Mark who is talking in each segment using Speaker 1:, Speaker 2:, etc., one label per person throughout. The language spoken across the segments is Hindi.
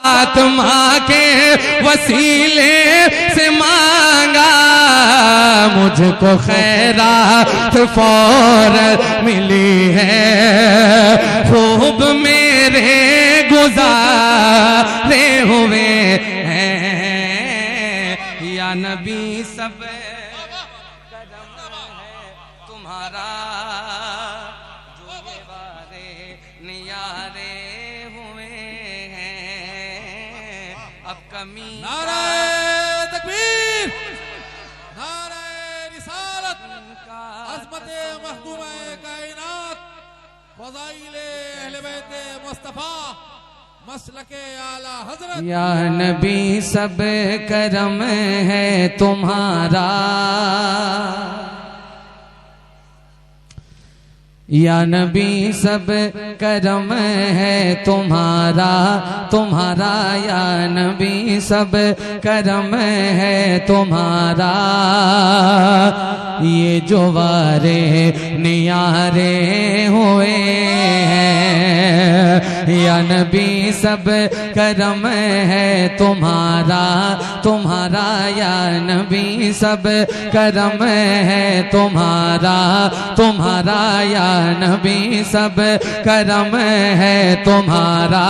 Speaker 1: फातिमा के वसीले से मांगा, मुझको खैरात फौरन मिली है, खूब मेरे गुजारे हुए हैं। या नबी सब करम है तुम्हारा, जो ये वारे नियारे हुए हैं। अब कमी
Speaker 2: नारे तकबीर, नारे रिसालत, अज़मते महबूबे कायनात, फ़ज़ाइले अहले बैते मुस्तफ़ा, मसलके आला हज़रत।
Speaker 1: या नबी सब करम है तुम्हारा, या नबी सब करम है तुम्हारा, तुम्हारा या नबी सब करम है तुम्हारा। ये जो वारे नियारे हुए हैं, या नबी सब करम है तुम्हारा, तुम्हारा या नबी सब करम है तुम्हारा, तुम्हारा या नबी सब करम है तुम्हारा।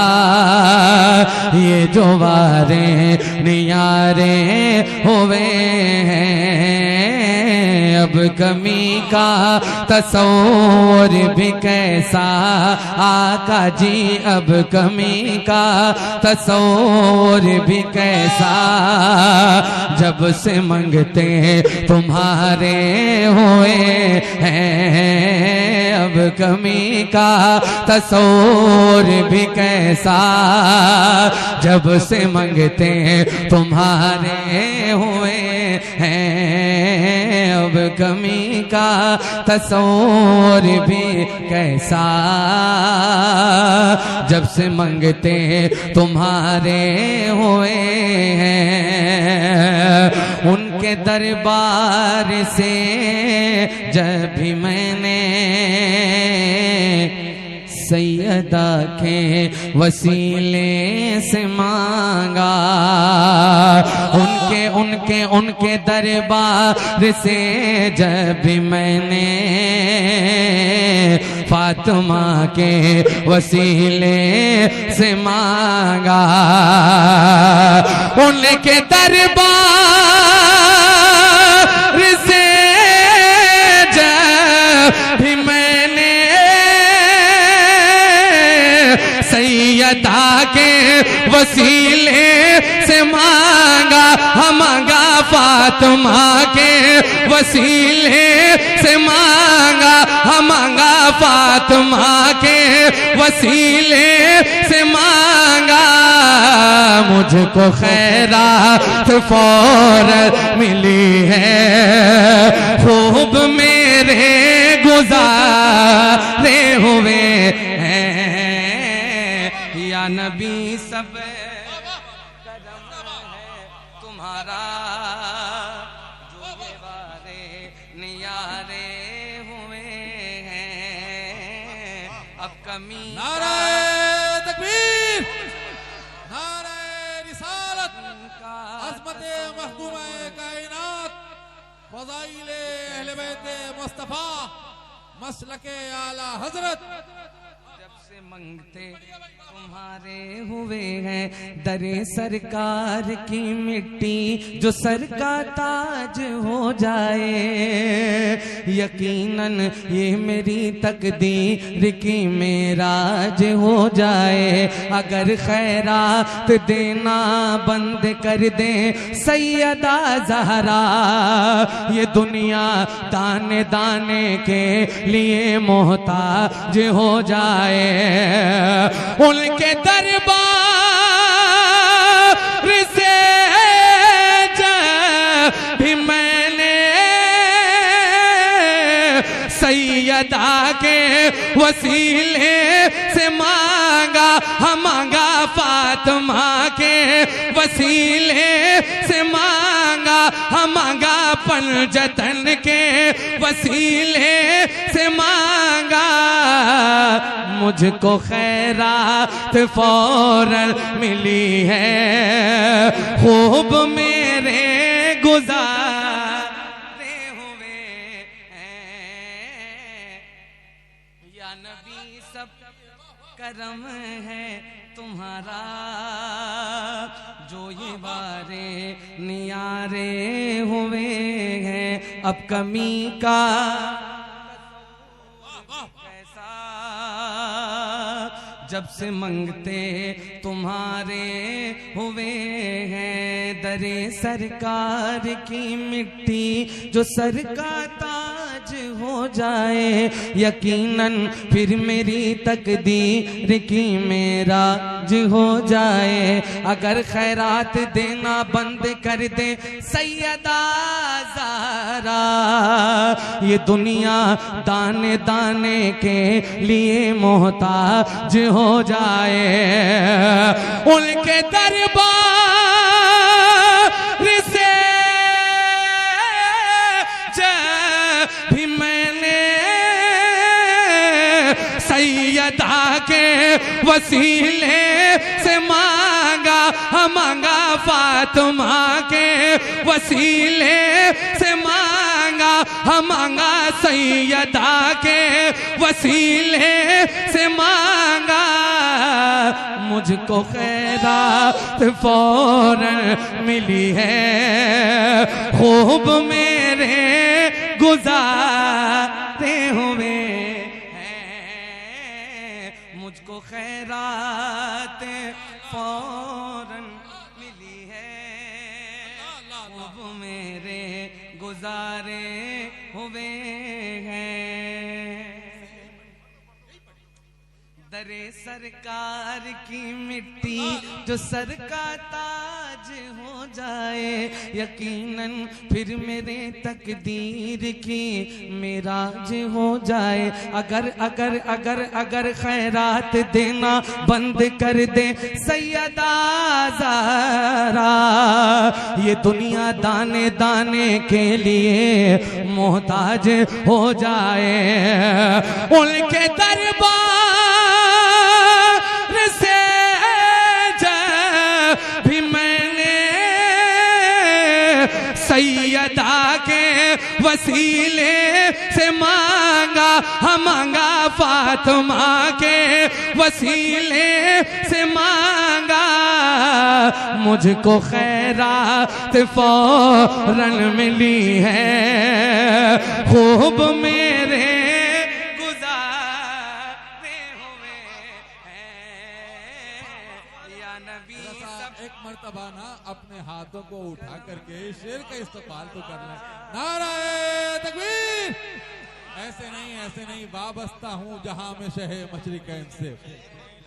Speaker 1: ये जो वारे नियारे हुए हैं, अब कमी का तस्वुर भी कैसा आका जी, अब कमी का तस्वुर भी कैसा, जब से मंगते तुम्हारे हुए हैं। अब कमी का तस्वुर भी कैसा, जब से मंगते तुम्हारे हुए हैं। अब कमी का तस्वुर भी कैसा, जब से मंगते तुम्हारे हुए हैं। उनके दरबार से जब भी मैंने सैयदा के वसीले से मांगा, उनके दरबार से जब भी मैंने फातिमा के वसीले से मांगा, उनके दरबार से जब भी मैंने सैयदा के वसीले से मांगा, मांगा फातिमा के वसीले से मांगा, मांगा फातिमा के वसीले से मांगा, मुझको खैरात फौरन मिली है, खूब मेरे गुजारे हुए हैं। या नबी सब करम है तुम्हारा, जो ये वारे नियारे हुए हैं। अब कमी
Speaker 2: नारे तकबीर, नारे रिसालत, अज़मते महबूबे कायनात, फ़ज़ाइले अहले बैते मुस्तफ़ा, मसलके आला हज़रत।
Speaker 1: जब से मंगते तुम्हारे हुए हैं, दरे सरकार की मिट्टी जो सर का ताज हो जाए, यकीनन ये मेरी तकदीर की मेराज हो जाए। अगर खैरात देना बंद कर दे सैयदा ज़हरा, ये दुनिया दाने दाने के लिए मोहताज हो जाए। उनके दरबार से जब भी मैंने सैयदा के वसीले से मांगा, मांगा फातिमा के वसीले से मांगा, मांगा पंजतन के वसीले से मांगा, मुझको खैरात फौरन मिली है, खूब मेरे गुजारे हुए हैं। या नबी सब करम है तुम्हारा, जो ये बारे नियारे हुए हैं। अब कमी का कैसा, जब से मंगते तुम्हारे हुए हैं। दरे सरकार की मिट्टी जो सर का ताज हो जाए, यकीनन फिर मेरी तकदीर की मेराज हो जाए। अगर खैरात देना बंद कर दे सैयदा ज़हरा, ये दुनिया दाने दाने के लिए मोहताज हो जाए। उनके दरबार से जब भी मैंने सैयदा के वसीले से मांगा, मांगा फातिमा के वसीले से मांगा, मांगा सैयदा के वसीले से मांगा। मुझको खैरात फौरन मिली है, खूब मेरे गुजारे हुए हैं। मुझको खैरात फौरन मिली है, खूब मेरे गुजारे हुए हैं। दरे सरकार की मिट्टी जो सर का ताज हो जाए, यकीनन फिर मेरे तकदीर की मेराज हो जाए। अगर अगर अगर अगर खैरात देना बंद कर दे सैयदा ज़हरा, ये दुनिया दाने दाने के लिए मोहताज हो जाए। उनके दरबार से जब भी मैंने सैयदा के वसीले से मांगा, मांगा फातिमा के वसीले से मांगा। मुझको खैरात फौरन मिली है, खूब मेरे
Speaker 2: एक मर्तबा ना अपने हाथों को उठा करके शेर का इस्तेमाल तो करना है। नाराए तकबीर। ऐसे नहीं वाबस्ता हूँ जहां में शहे मशरिकैन से,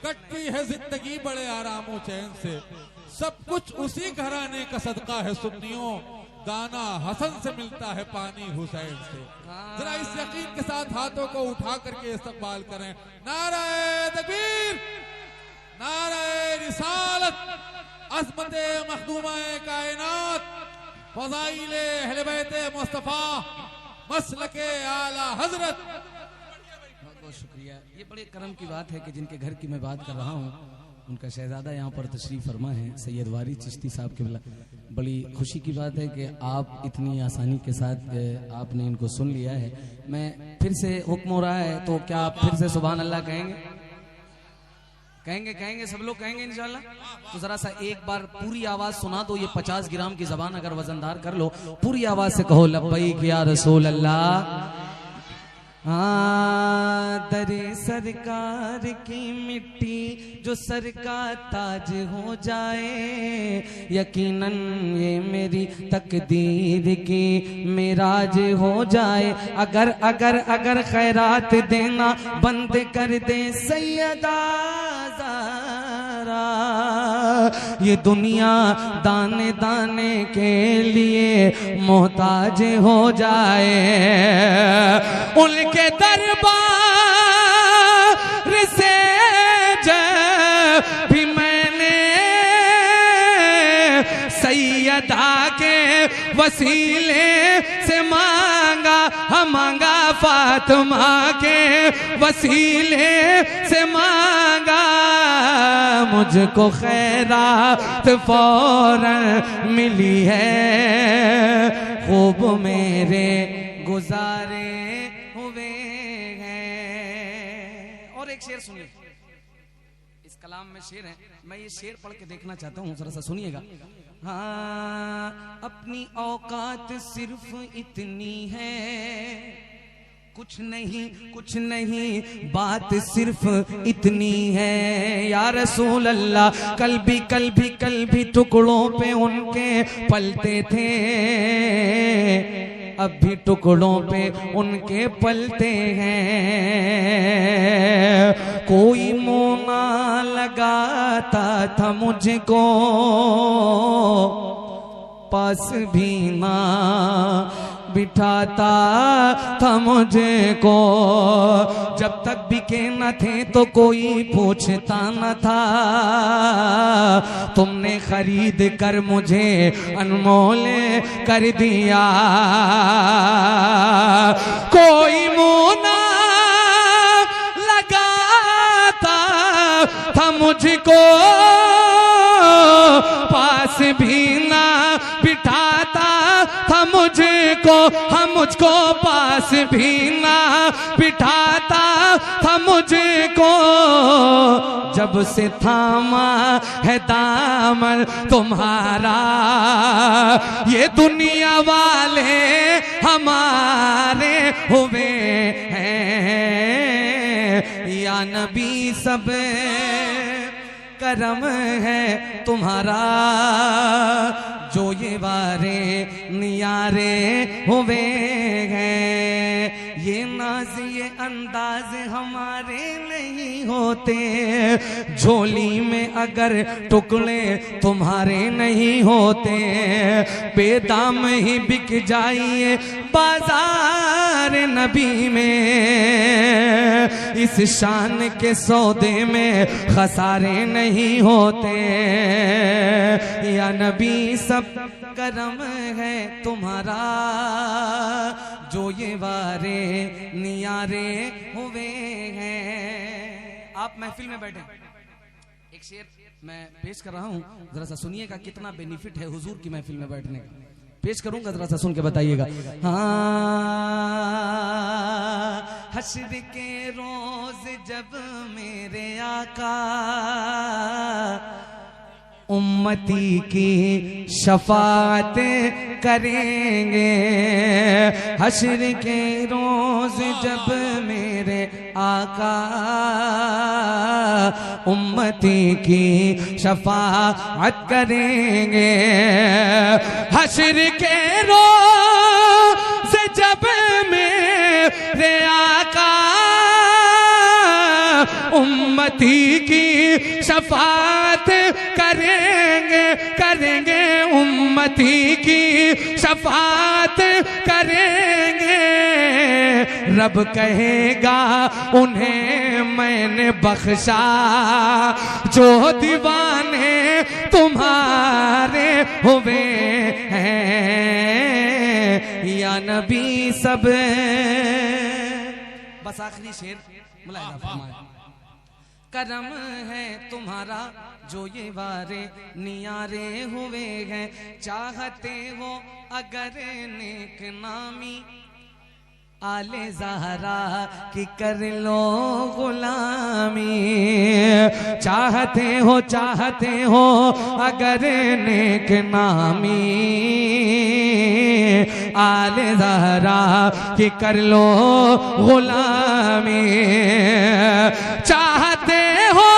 Speaker 2: कटती है जिंदगी बड़े आरामों चैन से। सब कुछ उसी घराने का सदका है सुन्नियों, दाना हसन से मिलता है पानी हुसैन से। जरा इस यकीन के साथ हाथों को उठा करके इस्तेमाल करें। नाराए तकबीर, नाराए रिसालत, अज़मते मखदूमाए कायनात, फ़ज़ाइले अहले बैते मुस्तफ़ा, मसलके आला हज़रत।
Speaker 1: बहुत बहुत शुक्रिया। ये बड़े करम की बात है कि जिनके घर की मैं बात कर रहा हूँ, उनका शहजादा यहाँ पर तशरीफ फरमा है, सैयद वारी चिश्ती साहब के। बड़ी खुशी की बात है कि आप इतनी आसानी के साथ आपने इनको सुन लिया है। मैं फिर से हुक्म हो रहा है, तो क्या आप फिर से सुभान अल्लाह कहेंगे? कहेंगे सब लोग कहेंगे इंशाल्लाह। तो जरा सा एक बार पूरी आवाज सुना दो। ये 50 ग्राम की जबान अगर वजनदार कर लो, पूरी आवाज से कहो लब्बैक या रसूल अल्लाह। दरे सरकार की मिट्टी जो सर का ताज हो जाए, यकीनन ये मेरी तकदीर की मेराज हो जाए। अगर अगर अगर खैरात देना बंद कर दे सैयदा ज़हरा, ये दुनिया दाने दाने के लिए मोहताज हो जाए। उनके दरबार से जब भी मैंने सैयदा के वसीले से मांगा, हम मांगा फातिमा के वसीले से मांगा, मुझको खैरात फौरन मिली है, खूब मेरे गुजारे हुए हैं। और एक शेर सुनिए, इस कलाम में शेर है, मैं ये शेर पढ़ के देखना चाहता हूँ, जरा सा सुनिएगा। हाँ, अपनी औकात सिर्फ इतनी है, कुछ नहीं बात सिर्फ इतनी है। या रसूल अल्लाह, कल भी टुकड़ों पे उनके पलते थे, अब भी टुकड़ों पे उनके पलते हैं। कोई मोना लगाता था मुझको, पास भी ना बिठाता था मुझको, जब तक बिके न थे तो कोई पूछता न था, तुमने खरीद कर मुझे अनमोल कर दिया। कोई मोना लगाता था मुझको, पास भी ना बिठाता था मुझको, हम मुझको पास भी ना बिठाता था मुझको, जब से थामा है दामन तुम्हारा, ये दुनिया वाले हमारे हुए हैं। या नबी सब करम है तुम्हारा, जो ये वारे नियारे हुए हैं। ये नाज ये अंदाज हमारे नहीं होते, झोली में अगर टुकड़े तुम्हारे नहीं होते, बेदाम ही बिक जाइए बाजार नबी में, इस शान के सौदे में खसारे नहीं होते। या नबी सब करम है तुम्हारा, जो ये वारे नियारे हुए हैं। आप महफिल में बैठे, एक शेर मैं पेश कर रहा हूं, जरा सा सुनिएगा कितना बेनिफिट है हुजूर की महफिल में बैठने का। पेश करूंगा, जरा सा सुन के बताइएगा। हाँ, हश्र के रोज जब मेरे आका उम्मती की शफाअत करेंगे, हश्र के रोज जब मेरे आका उम्मती की शफाअत करेंगे, हश्र के रोज जब मेरे आका उम्मती की शफाअत करेंगे, उम्मती की शफाअत करेंगे। रब कहेगा उन्हें मैंने बख्शा, जो दीवाने तुम्हारे हुए हैं। या नबी सब, बस आखिरी शेर मुलाहिजा फरमाए। करम है तुम्हारा जो ये वारे नियारे हुए हैं, चाहते हो अगर नेक नामी आले ज़हरा की कर लो गुलामी, चाहते हो अगर नेक नामी आले ज़हरा की कर लो गुलामी, चाहते हो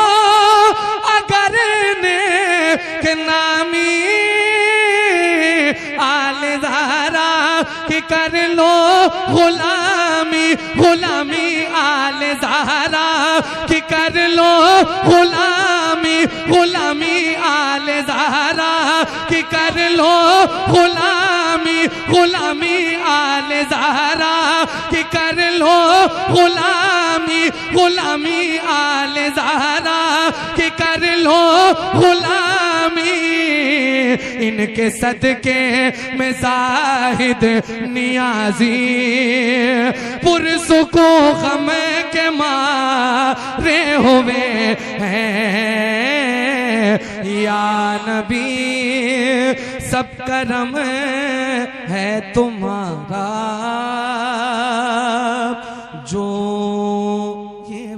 Speaker 1: अगर नेक नामी आले ज़हरा की कर लो गुलामी, गुलामी आले ज़हरा की कर लो गुलामी, गुलामी आले ज़हरा की कर लो गुलामी, गुलामी आले ज़हरा की कर लो गुलामी, गुलामी आले ज़हरा की कर लो गुलामी। इनके सदके में जाहिद नियाजी पुरसुको गम के मारे हुए हैं या नबी सब करम है तुम्हारा जो ये